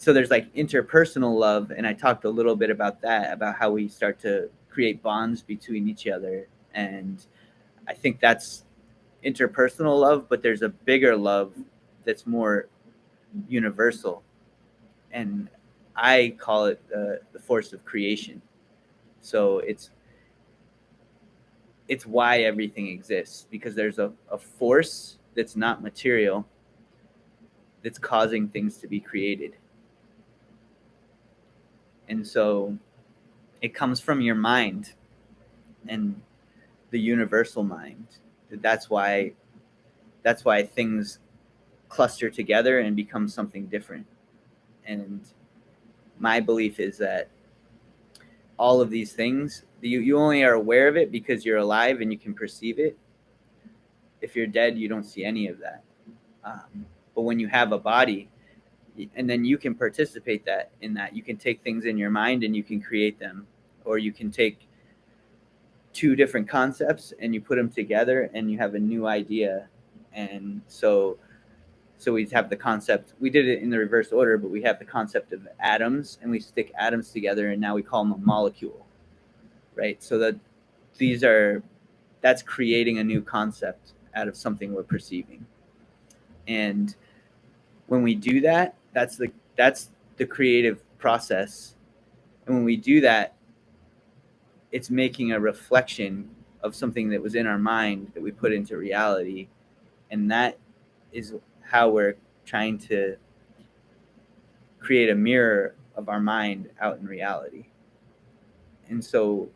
so there's like interpersonal love, and I talked a little bit about that, about how we start to create bonds between each other, and I think that's interpersonal love, but there's a bigger love that's more universal, and I call it the force of creation. So it's why everything exists, because there's a force that's not material that's causing things to be created. And so it comes from your mind and the universal mind. That's why things cluster together and become something different. And my belief is that all of these things, you only are aware of it because you're alive and you can perceive it. If you're dead, you don't see any of that. But when you have a body, and then you can participate in that. You can take things in your mind and you can create them, or you can take two different concepts and you put them together and you have a new idea. And so we have the concept. We did it in the reverse order, but we have the concept of atoms, and we stick atoms together, and now we call them a molecule, right? So that's creating a new concept out of something we're perceiving. And when we do that, that's the creative process. And when we do that, it's making a reflection of something that was in our mind that we put into reality. And that is how we're trying to create a mirror of our mind out in reality. And so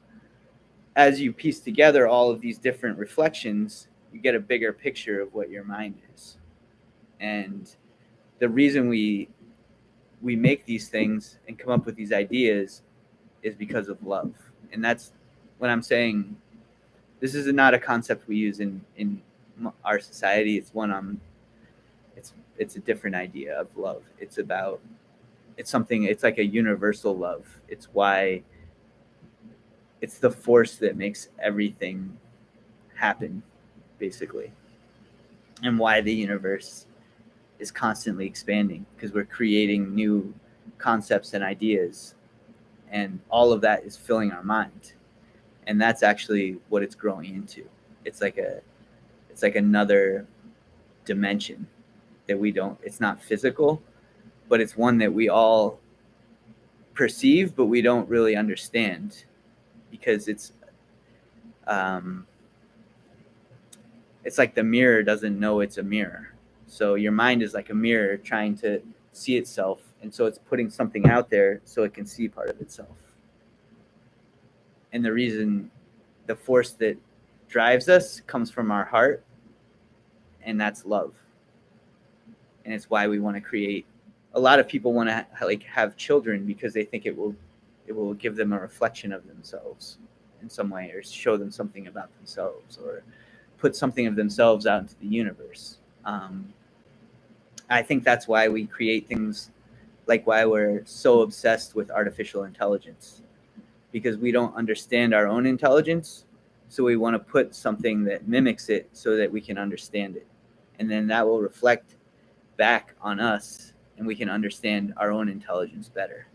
as you piece together all of these different reflections, you get a bigger picture of what your mind is. And the reason we make these things and come up with these ideas is because of love. And that's when I'm saying this is not a concept we use in our society. It's one it's a different idea of love. It's like a universal love. It's the force that makes everything happen, basically, and why the universe is constantly expanding, because we're creating new concepts and ideas, and all of that is filling our mind, and that's actually what it's growing into. It's like another dimension that it's not physical, but it's one that we all perceive, but we don't really understand, because it's like the mirror doesn't know it's a mirror. So your mind is like a mirror trying to see itself, and so it's putting something out there so it can see part of itself. And the force that drives us comes from our heart, and that's love. And it's why we want to create. A lot of people want to have children because they think it will give them a reflection of themselves in some way, or show them something about themselves, or put something of themselves out into the universe. I think that's why we create things, like why we're so obsessed with artificial intelligence, because we don't understand our own intelligence. So we want to put something that mimics it so that we can understand it. And then that will reflect back on us, and we can understand our own intelligence better.